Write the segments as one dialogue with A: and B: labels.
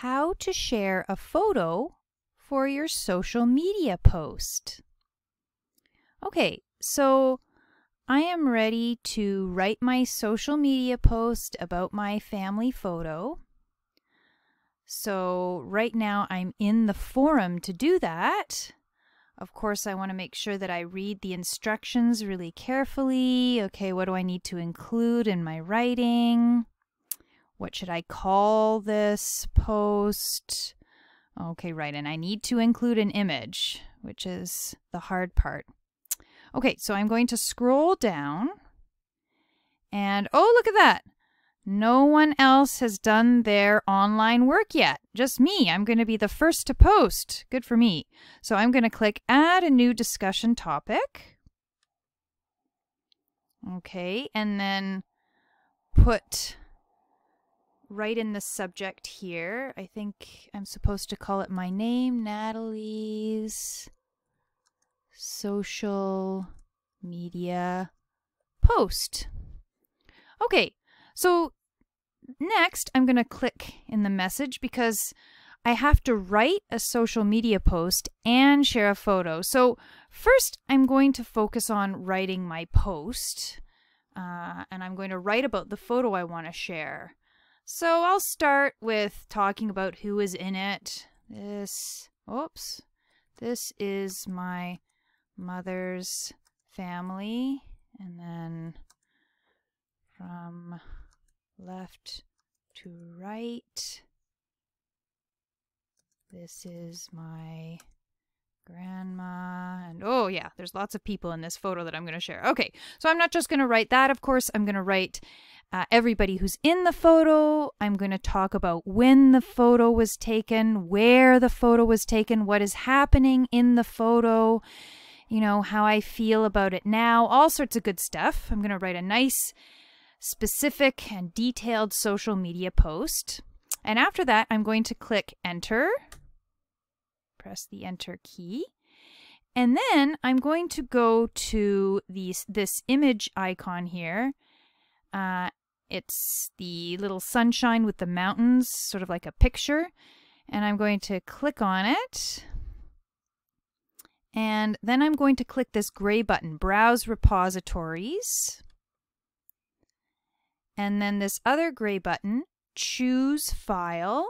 A: how to share a photo for your social media post. Okay, so I am ready to write my social media post about my family photo. So right now I'm in the forum to do that. Of course, I want to make sure that I read the instructions really carefully. Okay, what do I need to include in my writing? What should I call this post? Okay, right, and I need to include an image, which is the hard part. Okay, so I'm going to scroll down, and oh, look at that. No one else has done their online work yet. Just me. I'm going to be the first to post. Good for me. So I'm going to click Add a New Discussion Topic. Okay, and then put right in the subject here. I think I'm supposed to call it my name, Natalie's social media post. Okay, so next I'm going to click in the message because I have to write a social media post and share a photo. So first I'm going to focus on writing my post, and I'm going to write about the photo I want to share. So I'll start with talking about who is in it. This is my mother's family, and then from left to right, this is my grandma, and oh yeah, there's lots of people in this photo that I'm going to share. Okay, so I'm not just going to write that, of course. I'm going to write everybody who's in the photo. I'm going to talk about when the photo was taken, where the photo was taken, what is happening in the photo, you know, how I feel about it now, all sorts of good stuff. I'm going to write a nice, specific, and detailed social media post. And after that, I'm going to click Enter. Press the Enter key. And then I'm going to go to this image icon here. It's the little sunshine with the mountains, sort of like a picture. And I'm going to click on it. And then I'm going to click this gray button, Browse Repositories. And then this other gray button, Choose File,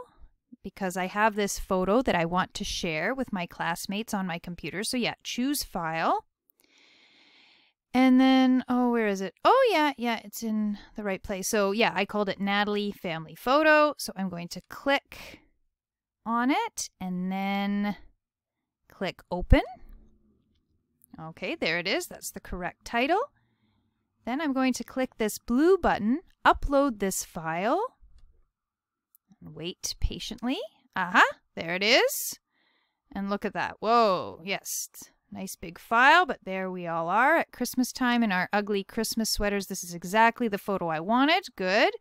A: because I have this photo that I want to share with my classmates on my computer. So yeah, Choose File. And then, oh, where is it? Oh, yeah, it's in the right place. So yeah, I called it Natalie Family Photo. So I'm going to click on it and then click Open. Okay, there it is. That's the correct title. Then I'm going to click this blue button, Upload this file. And wait patiently. Aha, there it is. And look at that. Whoa, yes. Nice big file, but there we all are at Christmas time in our ugly Christmas sweaters. This is exactly the photo I wanted. Good.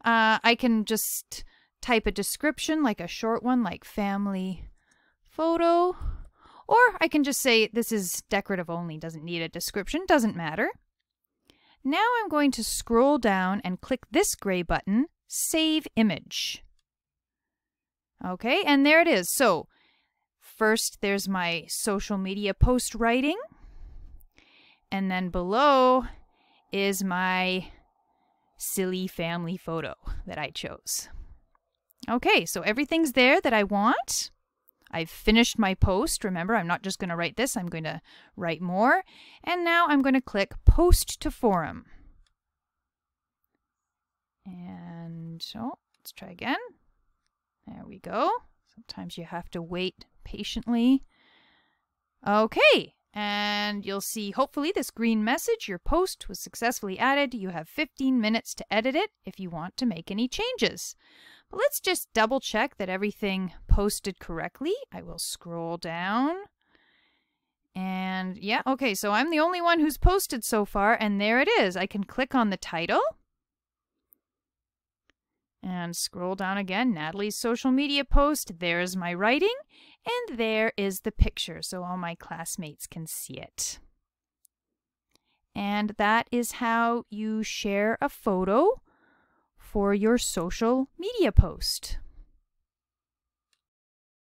A: I can just type a description, like a short one, like family photo. Or I can just say this is decorative only, doesn't need a description, doesn't matter. Now I'm going to scroll down and click this gray button, Save Image. Okay, and there it is. So first, there's my social media post writing. And then below is my silly family photo that I chose. Okay, so everything's there that I want. I've finished my post. Remember, I'm not just going to write this. I'm going to write more. And now I'm going to click Post to Forum. And oh, let's try again. There we go. Sometimes you have to wait patiently. Okay, and you'll see hopefully this green message, your post was successfully added. You have 15 minutes to edit it if you want to make any changes. But let's just double check that everything posted correctly. I will scroll down. And yeah, okay, so I'm the only one who's posted so far, and there it is. I can click on the title. And scroll down again, Natalie's social media post. There's my writing, and there is the picture, so all my classmates can see it. And that is how you share a photo for your social media post.